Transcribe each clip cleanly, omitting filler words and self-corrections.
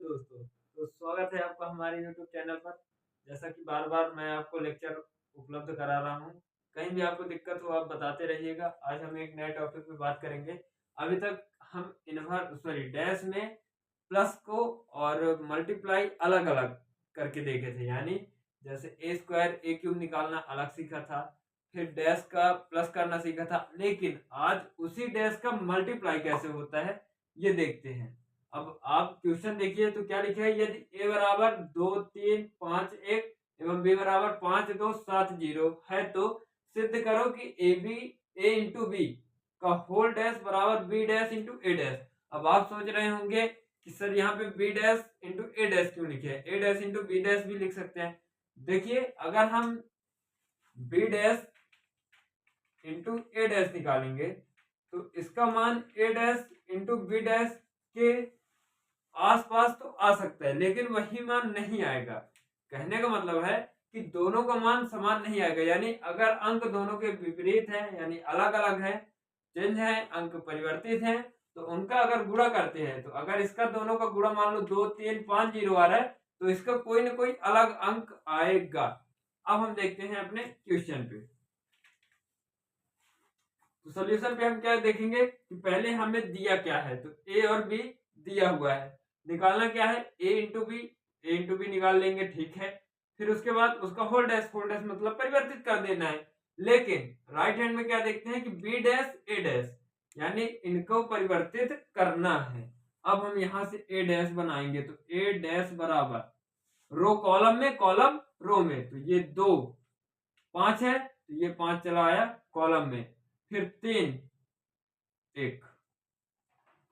दोस्तों, तो स्वागत है आपका हमारे यूट्यूब चैनल पर। जैसा कि बार-बार मैं आपको लेक्चर उपलब्ध करा रहा हूँ, कहीं भी आपको दिक्कत हो आप बताते रहिएगा। आज हम एक नए टॉपिक पे बात करेंगे। अभी तक हम डैश में प्लस को और मल्टीप्लाई अलग-अलग करके देखे थे, यानी जैसे ए स्क्वायर ए क्यूब निकालना अलग सीखा था, फिर डैश का प्लस करना सीखा था, लेकिन आज उसी डैश का मल्टीप्लाई कैसे होता है, ये देखते हैं। अब आप क्वेश्चन देखिए तो क्या लिखा है, यदि a बराबर 2 3 5 1 एवं b बराबर 5 2 7 0 है तो सिद्ध करो कि a इंटू बी का होल डैश बराबर b dash into a dash. अब आप सोच रहे होंगे कि सर यहाँ पे b dash into a dash क्यों लिखे हैं, a dash into b dash भी लिख सकते हैं। देखिए अगर हम b dash into a dash निकालेंगे तो इसका मान a dash into b dash के आसपास तो आ सकता है, लेकिन वही मान नहीं आएगा। कहने का मतलब है कि दोनों का मान समान नहीं आएगा, यानी अगर अंक दोनों के विपरीत हैं, यानी अलग अलग है, चेंज है, अंक परिवर्तित हैं, तो उनका अगर गुणा करते हैं तो अगर इसका दोनों का गुणा मान लो 2 3 5 0 आ रहा है तो इसका कोई ना कोई अलग अंक आएगा। अब हम देखते हैं अपने क्वेश्चन पे। तो सॉल्यूशन पे हम क्या देखेंगे कि पहले हमें दिया क्या है, तो ए और बी दिया हुआ है, निकालना क्या है ए इंटू बी निकाल लेंगे, ठीक है। फिर उसके बाद उसका होल डैश मतलब परिवर्तित कर देना है, लेकिन राइट हैंड में क्या देखते हैं कि बी डैश ए डैश, यानी इनको परिवर्तित करना है। अब हम यहां से ए डैश बनाएंगे तो ए डैश बराबर रो कॉलम में, कॉलम रो में, तो ये 2 5 है तो ये 5 चला आया कॉलम में, फिर 3 1।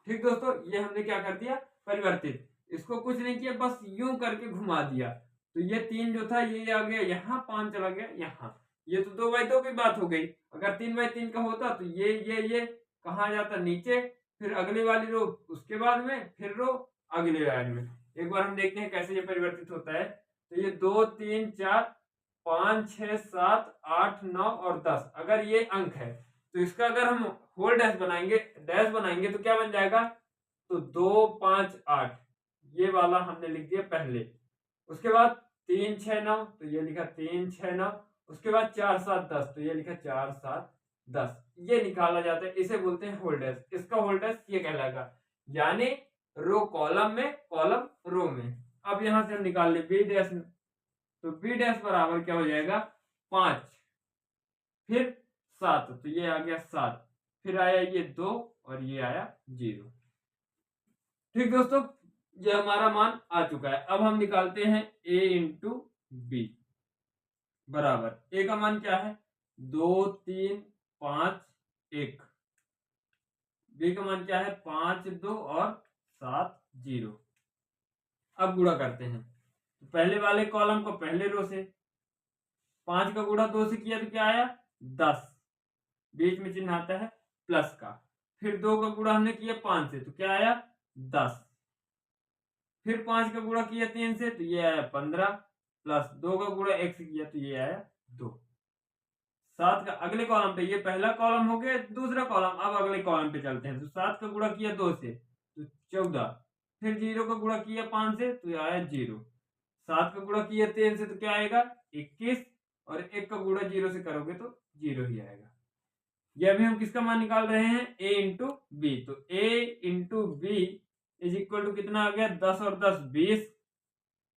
ठीक दोस्तों, ये हमने क्या कर दिया, परिवर्तित। इसको कुछ नहीं किया, बस यूं करके घुमा दिया, तो ये 3 जो था ये आ गया यहाँ, 5 चला गया यहाँ। ये तो 2/2 की बात हो गई। अगर 3/3 का होता तो ये कहाँ जाता, नीचे, फिर अगली वाली रो उसके बाद में, फिर रो अगले लाइन में। एक बार हम देखते हैं कैसे ये परिवर्तित होता है। तो ये 2 3 4 5 6 7 8 9 और 10 अगर ये अंक है तो इसका अगर हम होल डैश बनाएंगे तो क्या बन जाएगा, तो 2 5 8 ये वाला हमने लिख दिया पहले। उसके बाद 3 6 9 तो ये लिखा 3 6 9। उसके बाद 4 7 10 तो ये लिखा 4 7 10। ये निकाला जाता है, इसे बोलते हैं होल डैश। इसका होल डैश ये कहलाएगा, यानी रो कॉलम में, कॉलम रो में। अब यहां से हम निकाल ले बी डैश, तो बी डैश बराबर क्या हो जाएगा 5, फिर 7 तो ये आ गया 7, फिर आया ये 2 और ये आया 0। ठीक दोस्तों, ये हमारा मान आ चुका है। अब हम निकालते हैं a इंटू बी बराबर, a का मान क्या है 2 3 5 1, b का मान क्या है 5 2 और 7 0। अब गुणा करते हैं, तो पहले वाले कॉलम को पहले रो से, 5 का गुणा 2 से किया तो क्या आया 10, बीच में चिन्ह आता है प्लस का। फिर 2 का गुणा हमने किया 5 से तो क्या आया 10, फिर 5 का गुणा किया 3 से तो ये आया 15, प्लस 2 का गुणा 1 से किया तो ये आया 2। 7 का अगले कॉलम पे, ये पहला कॉलम हो गया, दूसरा कॉलम। अब अगले कॉलम पे चलते हैं, तो 7 का गुणा किया 2 से तो 14, फिर 0 का गुणा किया 5 से तो ये आया 0, 7 का गुणा किया 3 से तो क्या आएगा 21, और 1 का गुणा 0 से करोगे तो 0 ही आएगा। ये अभी हम किसका मान निकाल रहे हैं, a इंटू बी। तो a into B is equal to कितना आ गया 10 और 10 20,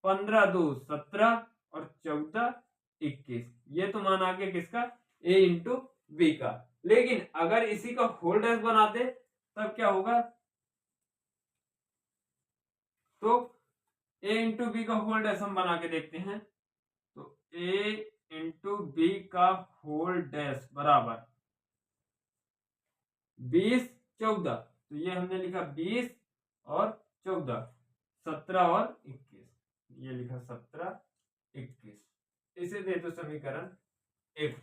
15 2 17 और 14 21। ये तो मान आ गया किसका, a इंटू बी का। लेकिन अगर इसी का होल डैश बनाते तब क्या होगा, तो a इंटू बी का होल डैश हम बना के देखते हैं। तो a इंटू बी का होल डैश बराबर 20 14, तो ये हमने लिखा 20 और 14, 17 और 21, ये लिखा 17 21। इसे दे दो समीकरण 1।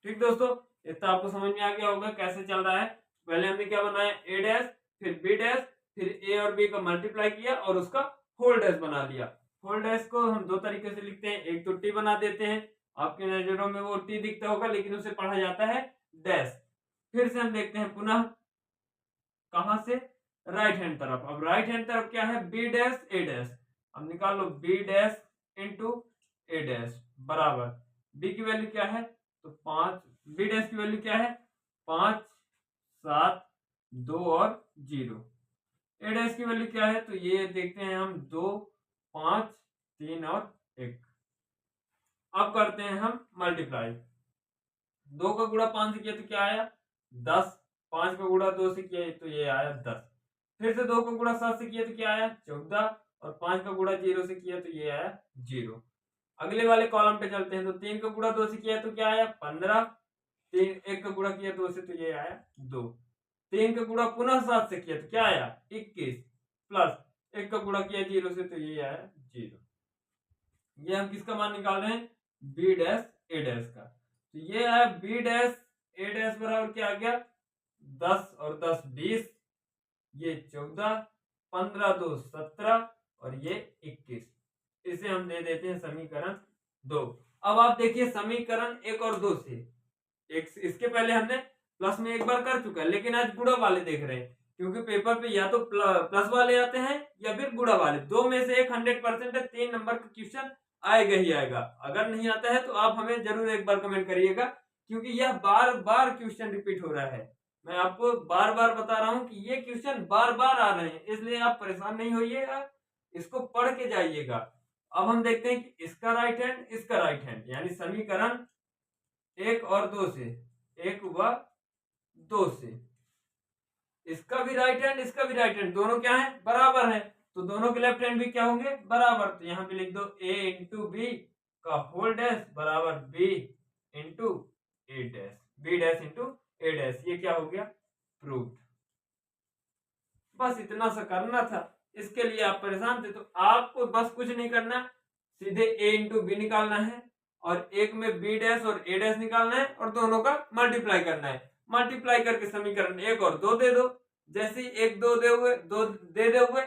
ठीक दोस्तों, इतना आपको समझ में आ गया होगा कैसे चल रहा है। पहले हमने क्या बनाया a डैश, फिर b डैश, फिर a और b का मल्टीप्लाई किया और उसका होल डैश बना लिया। होल डैश को हम दो तरीके से लिखते हैं, एक तो टी बना देते हैं, आपके नजरों में वो टी दिखता होगा लेकिन उसे पढ़ा जाता है डैश। फिर से हम देखते हैं पुनः, कहां से, राइट हैंड तरफ। अब राइट हैंड तरफ क्या है, बी डैश ए डैश। अब निकाल लो बी डैश इंटू ए डैश बराबर बी की वैल्यू क्या है, तो 5, बी डैश की वैल्यू क्या है 5 7 2 और 0। ए डैश की वैल्यू क्या है, तो ये देखते हैं हम 2 5 3 और 1। अब करते हैं हम मल्टीप्लाई। 2 का गुणा 5 से किया तो क्या आया 10, 5 का गुणा 2 से किया तो ये आया 10। फिर से 2 का गुणा 7 से किया तो क्या आया 14, और 5 का गुणा 0 से किया तो ये आया 0। अगले वाले कॉलम पे चलते हैं, तो 3 का गुणा 2 से किया तो क्या आया 15, 1 का गुणा किया 2 से तो ये आया 2। 3 का गुणा पुनः 7 से किया तो क्या आया 21, प्लस 1 का गुणा किया 0 से तो ये आया 0। ये हम किसका मान निकाल रहे हैं, बी डैश ए डैश का। तो ये है बी डैश ए डैश बराबर क्या आ गया 10 और 10 20, ये 14, 15 2 17 और ये 21। इसे हम दे देते हैं समीकरण 2। अब आप देखिए समीकरण 1 और 2 से इसके पहले हमने प्लस में एक बार कर चुका है, लेकिन आज गुणा वाले देख रहे हैं, क्योंकि पेपर पे या तो प्लस वाले आते हैं या फिर गुणा वाले, दो में से एक 100% है, 3 नंबर का क्वेश्चन आएगा ही आएगा। अगर नहीं आता है तो आप हमें जरूर एक बार कमेंट करिएगा, क्योंकि यह बार बार क्वेश्चन रिपीट हो रहा है। मैं आपको बार बार बता रहा हूं कि ये क्वेश्चन बार बार आ रहे हैं, इसलिए आप परेशान नहीं होइएगा, इसको पढ़ के जाइएगा। अब हम देखते हैं कि इसका राइट हैंड इसका राइट हैंड, यानी समीकरण 1 और 2 से, 1 व 2 से, इसका भी राइट हैंड इसका भी राइट हैंड, दोनों क्या है बराबर है, तो दोनों के लेफ्ट हैंड भी क्या होंगे बराबर। तो यहाँ पे लिख दो a इंटू बी का होल डैश बराबर b इंटू ए डैश, बी डैश इंटू ए डैश। ये क्या हो गया प्रूव्ड। बस इतना सा करना था, इसके लिए आप परेशान थे, तो आपको बस कुछ नहीं करना, सीधे a इंटू बी निकालना है, और एक में b डैश और a डैश निकालना है, और दोनों का मल्टीप्लाई करना है। मल्टीप्लाई करके समीकरण 1 और 2 दे दो। जैसे ही 1 2 दे हुए 2 दे हुए,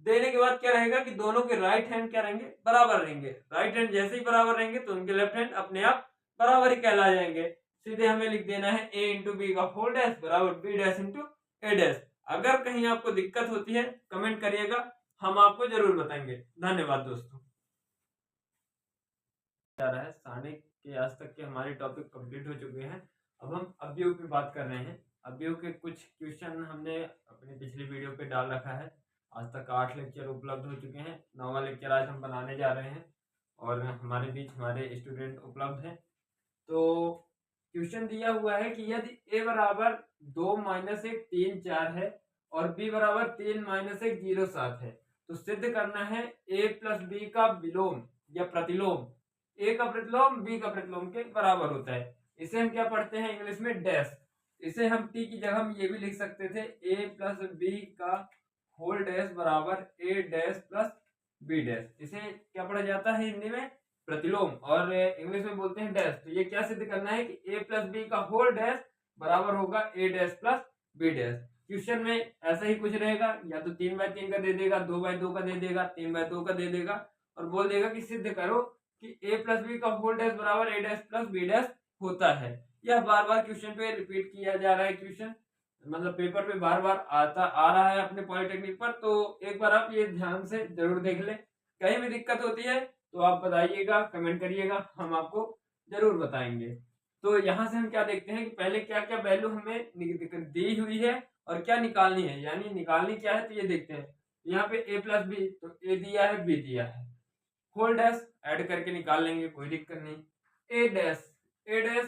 देने के बाद क्या रहेगा कि दोनों के राइट हैंड क्या रहेंगे बराबर रहेंगे। राइट हैंड जैसे ही बराबर रहेंगे तो उनके लेफ्ट हैंड अपने आप बराबर ही कहला जाएंगे। सीधे हमें लिख देना है a इंटू बी का होल डैश बराबर b डैश इंटू ए डैश। अगर कहीं आपको दिक्कत होती है कमेंट करिएगा, हम आपको जरूर बताएंगे। धन्यवाद दोस्तों। जा रहा है 9:30 आज तक के हमारे टॉपिक कंप्लीट हो चुके हैं। अब हम अवयव की बात कर रहे हैं। अवयव के कुछ क्वेश्चन हमने अपनी पिछली वीडियो पे डाल रखा है। आज तक 8 लेक्चर उपलब्ध हो चुके हैं, 9वां लेक्चर आज हम बनाने जा रहे हैं, और हमारे बीच हमारे स्टूडेंट उपलब्ध हैं। तो क्वेश्चन दिया हुआ है कि यदि a बराबर 2 - 1 3 4 है और b बराबर 3 - 1 0 7 है, तो सिद्ध करना है a प्लस b का विलोम या प्रतिलोम। a का प्रतिलोम b का प्रतिलोम के बराबर होता है। इसे हम क्या पढ़ते हैं इंग्लिश में डैश। इसे हम t की जगह हम ये भी लिख सकते थे a प्लस b का होल डैश बराबर a dash plus b dash. इसे क्या पढ़ा जाता है हिंदी में प्रतिलोम, और इंग्लिश में बोलते हैं डैश। तो ये क्या सिद्ध करना है कि a प्लस बी का होल डैश बराबर होगा a dash plus b dash. Question में ऐसा ही कुछ रहेगा, या तो 3/3 का दे देगा, 2/2 का दे देगा, 3/2 का दे देगा, और बोल देगा कि सिद्ध करो कि a प्लस बी का होल डैश बराबर a dash plus b dash होता है। यह बार बार क्वेश्चन पे रिपीट किया जा रहा है, क्वेश्चन मतलब पेपर पे बार बार आ रहा है अपने पॉलिटेक्निक पर। तो एक बार आप ये ध्यान से जरूर देख ले, कहीं भी दिक्कत होती है तो आप बताइएगा, कमेंट करिएगा, हम आपको जरूर बताएंगे। तो यहाँ से हम क्या देखते हैं कि पहले क्या क्या वैल्यू हमें दी हुई है और क्या निकालनी है, यानी निकालनी क्या है तो ये देखते हैं। यहाँ पे a प्लस बी, तो a दिया है b दिया है, होल डैश ऐड करके निकाल लेंगे, कोई दिक्कत नहीं। a डैश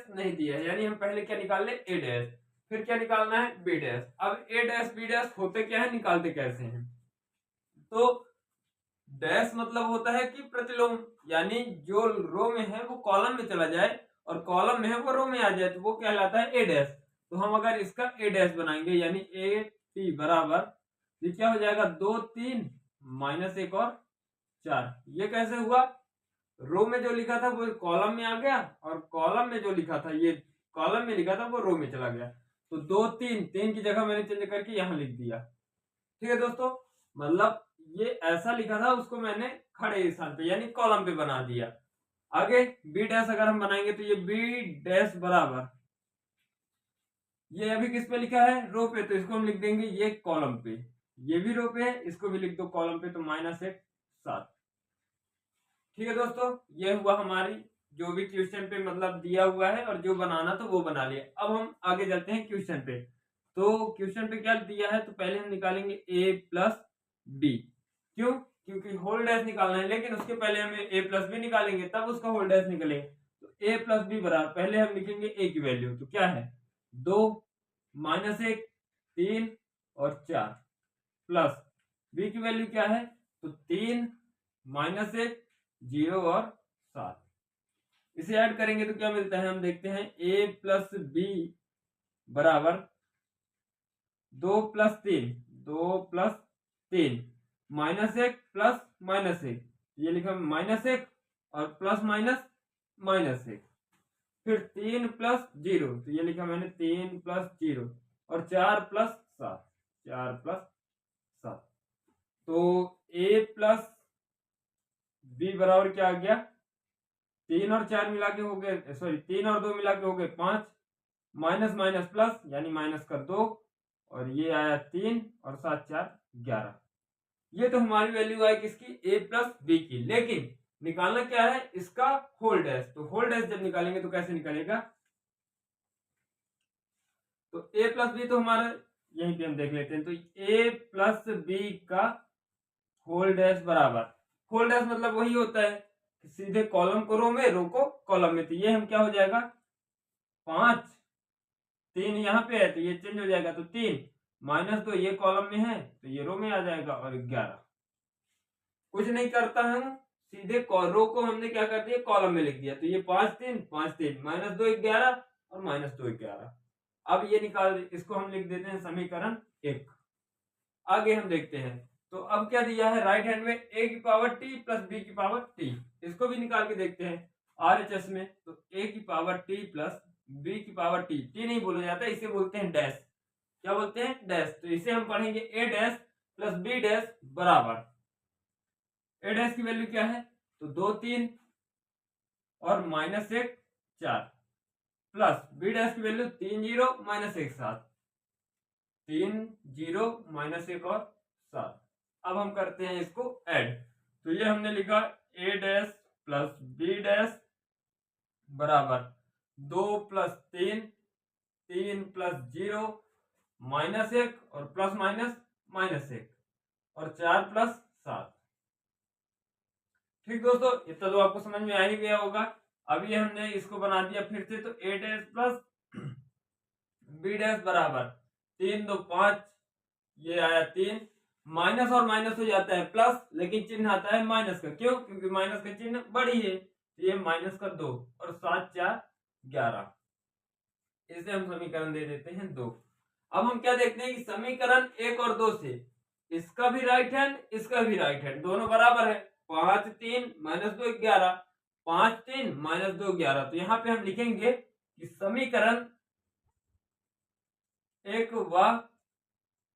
नहीं दिया है, यानी हम पहले क्या निकाल ले a डैश, फिर क्या निकालना है b डैश। अब a डैश b डैश होते क्या है, निकालते कैसे हैं। तो डैश मतलब होता है कि प्रतिलोम, यानी जो रो में है वो कॉलम में चला जाए और कॉलम में है वो रो में आ जाए, तो वो कहलाता है ए डैश। तो हम अगर इसका ए डैश बनाएंगे, यानी ए टी बराबर ये क्या हो जाएगा 2 3 -1 और 4। ये कैसे हुआ, रो में जो लिखा था वो कॉलम में आ गया, और कॉलम में जो लिखा था ये कॉलम में लिखा था वो रो में चला गया। तो 2 3 की जगह मैंने चेंज करके यहाँ लिख दिया। ठीक है दोस्तों, मतलब ये ऐसा लिखा था उसको मैंने खड़े स्थान पे यानी कॉलम पे बना दिया। आगे बी डैश अगर हम बनाएंगे तो ये बी डैश बराबर, ये अभी किस पे लिखा है रो पे, तो इसको हम लिख देंगे ये कॉलम पे। ये भी रो पे है, इसको भी लिख दो कॉलम पे, तो -1 7। ठीक है दोस्तों, ये हुआ हमारी जो भी क्वेश्चन पे मतलब दिया हुआ है और जो बनाना तो वो बना लिया। अब हम आगे चलते हैं क्वेश्चन पे। तो क्वेश्चन पे क्या दिया है, तो पहले हम निकालेंगे a प्लस बी। क्यों? क्योंकि होल डैश निकालना है, लेकिन उसके पहले हमें a प्लस बी निकालेंगे, तब उसका होल डैश निकलेंगे। तो a प्लस बी बराबर, पहले हम लिखेंगे a की वैल्यू, तो क्या है 2 -1 3 और 4 प्लस b की वैल्यू क्या है, तो 3 -1 0 और 7। इसे ऐड करेंगे तो क्या मिलता है, हम देखते हैं a प्लस बी बराबर 2 प्लस 3 2 प्लस 3 -1 प्लस -1, ये लिखा -1 और प्लस -1, फिर 3 प्लस 0, तो ये लिखा मैंने 3 प्लस 0 और 4 प्लस 7 4 प्लस 7। तो a प्लस बी बराबर क्या आ गया, 3 और 4 मिला के हो गए, सॉरी 3 और 2 मिला के हो गए 5, माइनस माइनस प्लस यानी माइनस कर 2, और ये आया 3 और 7 4 11। ये तो हमारी वैल्यू आई किसकी, a प्लस बी की। लेकिन निकालना क्या है, इसका होल डैश। तो होल डैश जब निकालेंगे तो कैसे निकलेगा, तो a प्लस बी तो हमारा यहीं पे हम देख लेते हैं। तो a प्लस बी का होल डैश बराबर, होल डैश मतलब वही होता है कि सीधे कॉलम को रो में, रो को कॉलम में। तो ये हम क्या हो जाएगा 5, 3 यहाँ पे है तो ये चेंज हो जाएगा, तो 3 -2 ये कॉलम में है तो ये रो में आ जाएगा, और 11। कुछ नहीं करता हम, सीधे रो को हमने क्या कर दिया कॉलम में लिख दिया। तो ये 5 3 5 3 -2 11 और -2 11। अब ये निकाल, इसको हम लिख देते हैं समीकरण 1। आगे हम देखते हैं, तो अब क्या दिया है राइट हैंड में, a की पावर t प्लस b की पावर t। इसको भी निकाल के देखते हैं RHS में। तो a की पावर t प्लस b की पावर t, t नहीं बोला जाता, इसे बोलते हैं डैश। क्या बोलते हैं, डैश। तो इसे हम पढ़ेंगे a dash plus b dash बराबर, a डैश की वैल्यू क्या है, तो 2 3 और -1 4 प्लस b डैश की वैल्यू 3 0 -1 7 3 0 -1 और 7। अब हम करते हैं इसको ऐड। तो ये हमने लिखा a dash plus b dash बराबर 2 प्लस 3 3 प्लस 0 -1 और प्लस -1 और 4 प्लस 7। ठीक दोस्तों, इतना तो आपको समझ में आ ही गया होगा। अभी हमने इसको बना दिया फिर से, तो a dash plus b dash बराबर 3 2 5, ये आया 3, माइनस और माइनस हो जाता है प्लस, लेकिन चिन्ह आता है माइनस का। क्यों? क्योंकि माइनस का चिन्ह बड़ी है, तो ये माइनस का 2 और 7 4 11। इसे हम समीकरण दे देते हैं 2। अब हम क्या देखते हैं कि समीकरण 1 और 2 से इसका भी राइट हैंड, इसका भी राइट हैंड, दोनों बराबर है। 5 3 -2 11, 5 3 -2 11। तो यहाँ पे हम लिखेंगे कि समीकरण 1 व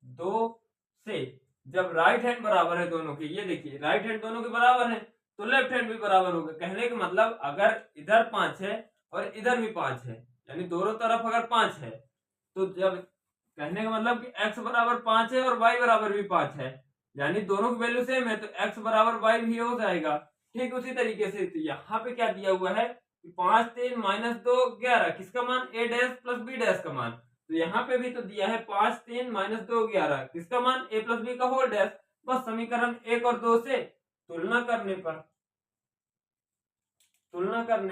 2 से जब राइट हैंड बराबर है दोनों के, ये देखिए राइट हैंड दोनों के बराबर है, तो लेफ्ट हैंड भी बराबर होगा। कहने का मतलब अगर इधर 5 है और इधर भी 5 है, यानी दोनों तरफ अगर 5 है, तो जब कहने का मतलब कि x बराबर 5 है और y बराबर भी 5 है, यानी दोनों की वैल्यू सेम है, तो x बराबर y भी हो जाएगा। ठीक उसी तरीके से तो यहाँ पे क्या दिया हुआ है कि 5 3 -2 11, किसका मान, a dash plus b dash का मान। तो यहाँ पे भी तो दिया है 5 3 -2 11, किसका मान, a प्लस b का होल डैश। बस समीकरण 1 और 2 से तुलना करने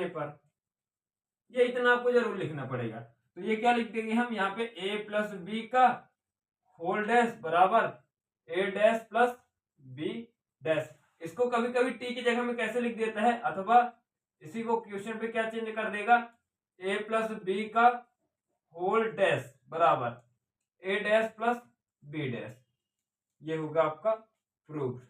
पर ये इतना आपको जरूर लिखना पड़ेगा। तो ये क्या लिख देंगे हम यहाँ पे, a प्लस बी का होल डैश बराबर a dash plus b dash. इसको कभी कभी t की जगह में कैसे लिख देता है, अथवा इसी को क्वेश्चन पे क्या चेंज कर देगा, a प्लस बी का होल डैश बराबर a dash plus b dash. ये होगा आपका प्रूफ।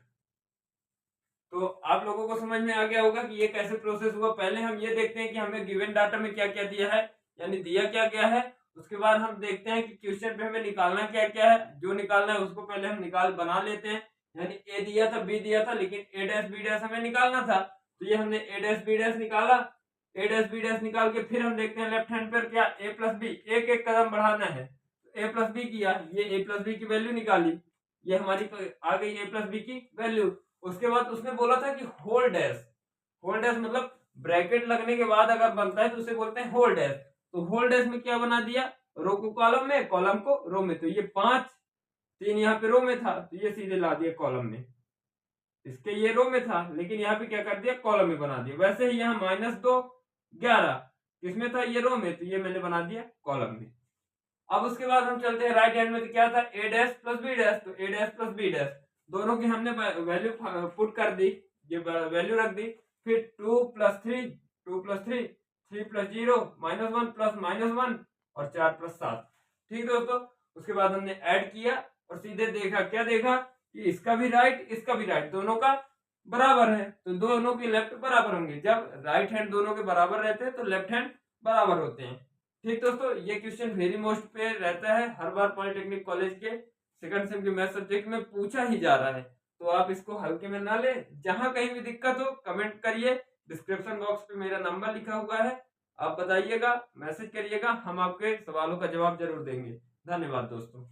तो आप लोगों को समझ में आ गया होगा कि ये कैसे प्रोसेस हुआ। पहले हम ये देखते हैं कि हमें गिवन डाटा में क्या क्या दिया है, यानी दिया क्या क्या है। उसके बाद हम देखते हैं कि क्वेश्चन पे हमें निकालना क्या क्या है। जो निकालना है उसको पहले हम बना लेते हैं। यानी ए दिया था, बी दिया था, लेकिन ए डैश बी डैश हमें निकालना था। तो ये हमने ए डैश बी डैश निकाला। ए डैश बी डैश निकाल के फिर हम देखते हैं लेफ्ट हैंड पर क्या, ए प्लस बी, एक एक कदम बढ़ाना है। ए प्लस बी किया, ये ए प्लस बी की वैल्यू निकाली, ये हमारी आ गई a प्लस बी की वैल्यू। उसके बाद उसने बोला था कि होल डैश, होल डैश मतलब ब्रैकेट लगने के बाद अगर बनता है तो उसे बोलते हैं होल डैश। तो होल डैश में क्या बना दिया, रो को कॉलम में, कॉलम को रो में। तो ये 5 3 यहाँ पे रो में था तो ये सीधे ला दिया कॉलम में, इसके ये रो में था लेकिन यहाँ पे क्या कर दिया, कॉलम में बना दिया। वैसे ही यहाँ -2 11 किसमें था, ये रो में, तो ये मैंने बना दिया कॉलम में। अब उसके बाद हम चलते हैं राइट हैंड में, तो क्या था a dash plus b dash, तो a dash plus b dash दोनों की हमने वैल्यू पुट कर दी, ये वैल्यू रख दी। फिर 2 प्लस 3 2 प्लस 3 3 प्लस 0 -1 प्लस -1 और 4 प्लस 7। ठीक दोस्तों, उसके बाद हमने ऐड किया और सीधे देखा, क्या देखा कि इसका भी राइट इसका भी राइट दोनों का बराबर है, तो दोनों के लेफ्ट बराबर होंगे। जब राइट हैंड दोनों के बराबर रहते हैं तो लेफ्ट हैंड बराबर होते हैं। ठीक दोस्तों, ये क्वेश्चन वेरी मोस्ट पे रहता है, हर बार पॉलिटेक्निक कॉलेज के सेकंड सेम के मैथ सब्जेक्ट में पूछा ही जा रहा है, तो आप इसको हल्के में ना ले। जहां कहीं भी दिक्कत हो कमेंट करिए, डिस्क्रिप्शन बॉक्स पे मेरा नंबर लिखा हुआ है, आप बताइएगा, मैसेज करिएगा, हम आपके सवालों का जवाब जरूर देंगे। धन्यवाद दोस्तों।